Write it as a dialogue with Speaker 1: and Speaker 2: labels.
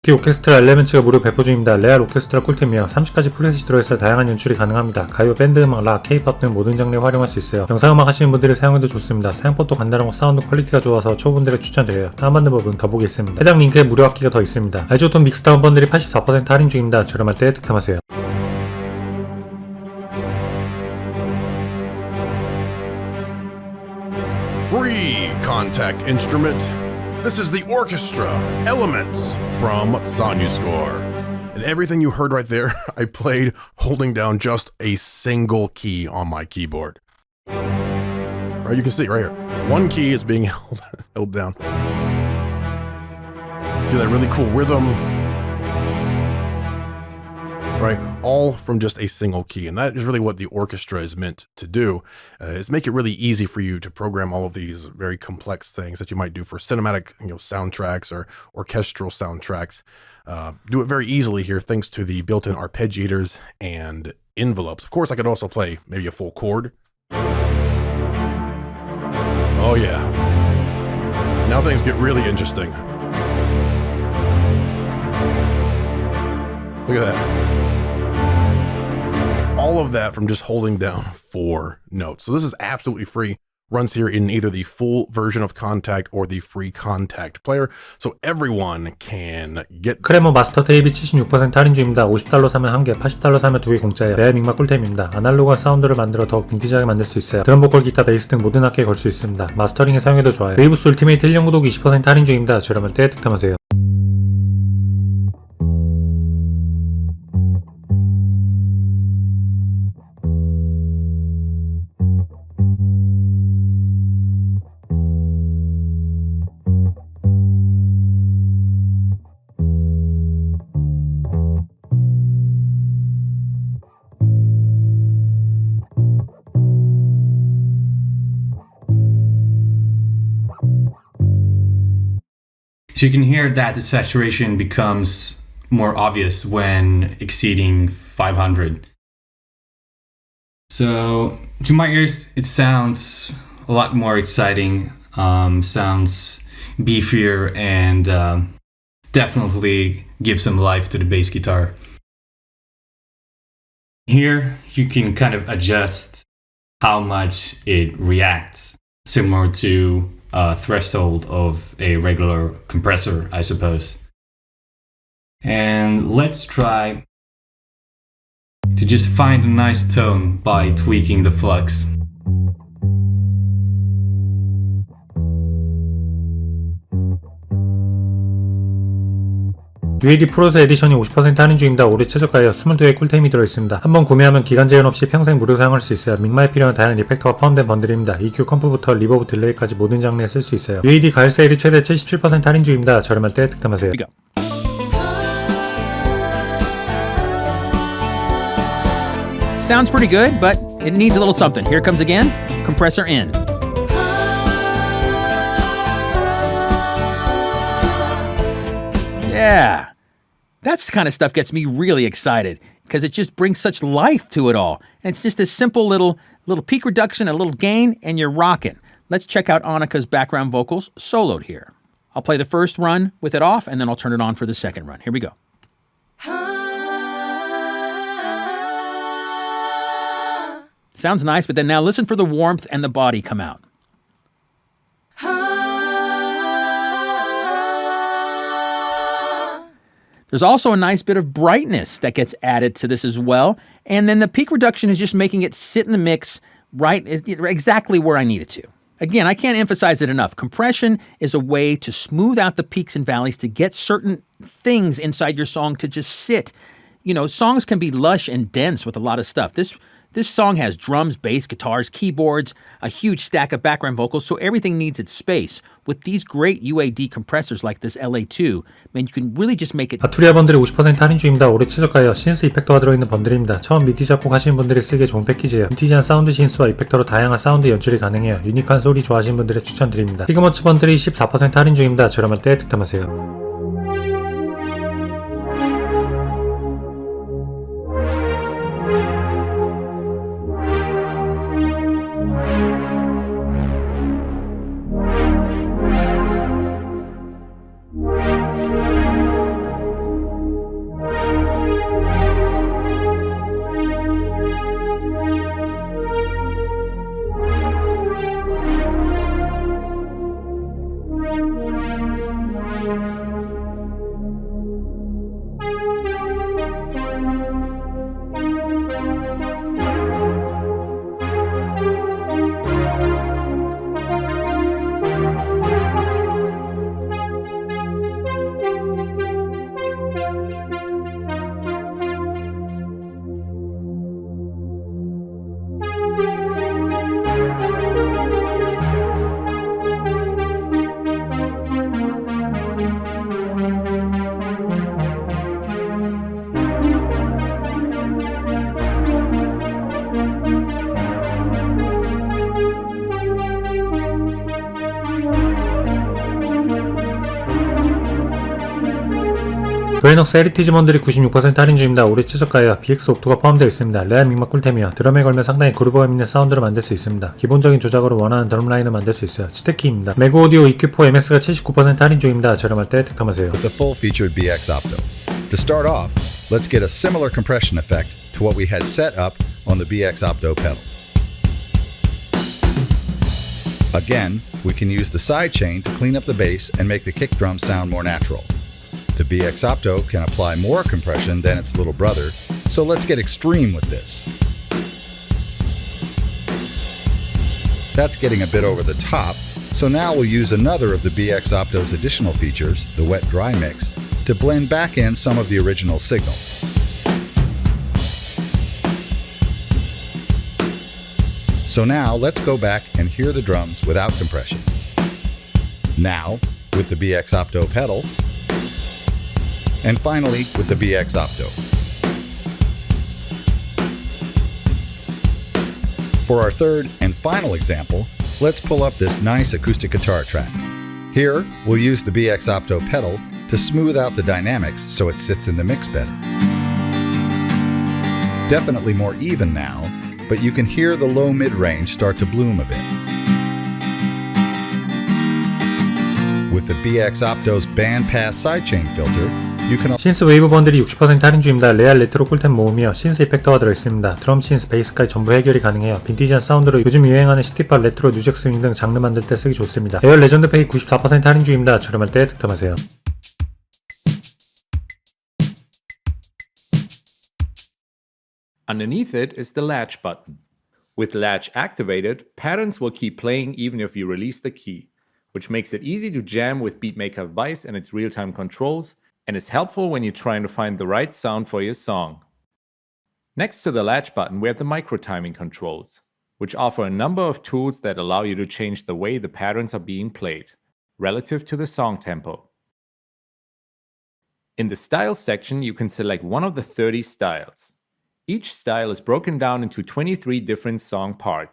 Speaker 1: 디 오케스트라 엘레멘츠가 무료 배포 중입니다. 레알 오케스트라 꿀템이며 30가지 프렛이 들어있어 다양한 연출이 가능합니다. 가요, 밴드 음악, 락, 케이팝 등 모든 장르에 활용할 수 있어요. 영상음악 하시는 분들이 사용해도 좋습니다. 사용법도 간단하고 사운드 퀄리티가 좋아서 초보분들에게 추천드려요. 다운받는 법은 더보기에 있습니다. 해당 링크에 무료 악기가 더 있습니다. iZotope 믹스다운 번들이 84% 할인 중입니다. 저렴할 때 득템하세요.
Speaker 2: Free contact instrument. This is the orchestra Elements from Sonuscore. And everything you heard right there, I played holding down just a single key on my keyboard. Right, you can see right here. One key is being held down. Do that really cool rhythm. Right, all from just a single key, and that is really what the orchestra is meant to do, is make it really easy for you to program all of these very complex things that you might do for cinematic, soundtracks or orchestral soundtracks. Do it very easily here thanks to the built-in arpeggiators and envelopes. Of course, I could also play maybe a full chord. Oh yeah, now things get really interesting. Look at that. All of that from just holding down 4 notes. So this is absolutely free. Runs here in either the full version of Contact or the free Contact player. So everyone can get.
Speaker 1: 크레머 마스터 테이프 76% 할인 중입니다. $50 사면 1개, $80 사면 2개 공짜예요. 레알 믹맛 꿀템입니다. 아날로그한 사운드를 만들어 더욱 빈티지하게 만들 수 있어요. 드럼 보컬, 기타, 베이스 등 모든 악기에 걸 수 있습니다. 마스터링에 사용해도 좋아요. 웨이브스 울티메이트 1년 구독 20% 할인 중입니다. 저렴할 때 득템하세요.
Speaker 3: So you can hear that the saturation becomes more obvious when exceeding 500. So to my ears, it sounds a lot more exciting, sounds beefier, and definitely gives some life to the bass guitar. Here you can kind of adjust how much it reacts, similar to threshold of a regular compressor, I suppose. And let's try to just find a nice tone by tweaking the flux.
Speaker 1: UAD 프로듀서 에디션이 50% 할인 중입니다. 올해 최저가예요. 22개의 꿀템이 들어있습니다. 한번 구매하면 기간 제한 없이 평생 무료 사용할 수 있어요. 믹마에 필요한 다양한 이펙터가 포함된 번들입니다. EQ, 컴프부터 리버브, 딜레이까지 모든 장르에 쓸 수 있어요. UAD 가을 세일이 최대 77% 할인 중입니다. 저렴할 때 득템하세요.
Speaker 4: Sounds pretty good, but it needs a little something. Here it comes again. Compressor in. Yeah. That's the kind of stuff gets me really excited because it just brings such life to it all. And it's just a simple little peak reduction, a little gain, and you're rocking. Let's check out Annika's background vocals soloed here. I'll play the first run with it off, and then I'll turn it on for the second run. Here we go. Sounds nice, but then now listen for the warmth and the body come out. There's also a nice bit of brightness that gets added to this as well. And then the peak reduction is just making it sit in the mix right exactly where I need it to. Again, I can't emphasize it enough. Compression is a way to smooth out the peaks and valleys to get certain things inside your song to just sit. Songs can be lush and dense with a lot of stuff. This song has drums, bass, guitars, keyboards, a huge stack of background vocals, so everything needs its space. With these great UAD compressors like this LA2, man, you can really just make it.
Speaker 1: 아투리아 번들이 50% 할인 중입니다. 올해 최저가예요. 신스 이펙터가 들어있는 번들입니다. 처음 미디 작곡하시는 분들이 쓰기에 좋은 패키지예요. 빈티지한 사운드 신스와 이펙터로 다양한 사운드 연출이 가능해요. 유니크한 소리 좋아하시는 분들에 추천드립니다. 피그먼츠 번들이 14% 할인 중입니다. 저렴할 때 득템하세요. 브레인웍스 헤리티지 번들이 96% 할인 중입니다. 올해 최저가에요. BX 옵토가 포함되어 있습니다. 레알 믹막 꿀템이요. 드럼에 걸면 상당히 그루브감 있는 사운드를 만들 수 있습니다. 기본적인 조작으로 원하는 드럼 라인을 만들 수 있어요. 치트키입니다. 매그 오디오 EQ4 MS가 79% 할인 중입니다. 저렴할 때 득템하세요.
Speaker 5: With the full-featured BX Opto. To start off, let's get a similar compression effect to what we had set up on the BX Opto pedal. Again, we can use the sidechain to clean up the bass and make the kick drum sound more natural. The BX Opto can apply more compression than its little brother, so let's get extreme with this. That's getting a bit over the top, so now we'll use another of the BX Opto's additional features, the wet-dry mix, to blend back in some of the original signal. So now let's go back and hear the drums without compression. Now, with the BX Opto pedal, and finally with the BX Opto. For our third and final example, let's pull up this nice acoustic guitar track. Here, we'll use the BX Opto pedal to smooth out the dynamics so it sits in the mix better. Definitely more even now, but you can hear the low mid-range start to bloom a bit. With the BX Opto's bandpass sidechain filter, you can
Speaker 1: 신스 웨이브 번들이 60% 할인 중입니다. 레알 레트로 꿀템 모음이요. 신스 이펙터가 들어있습니다. 드럼, 신스, 베이스까지 전부 해결이 가능해요. 빈티지한 사운드로 요즘 유행하는 시티팝, 레트로, 뉴잭 스윙 등 장르 만들 때 쓰기 좋습니다. 에어 레전드 팩이 94% 할인 중입니다. 저렴할 때 득템하세요.
Speaker 6: Underneath it is the latch button. With latch activated, patterns will keep playing even if you release the key, which makes it easy to jam with Beatmaker Vice and its real-time controls, and is helpful when you're trying to find the right sound for your song. Next to the latch button, we have the micro-timing controls, which offer a number of tools that allow you to change the way the patterns are being played, relative to the song tempo. In the Styles section, you can select one of the 30 styles. Each style is broken down into 23 different song parts,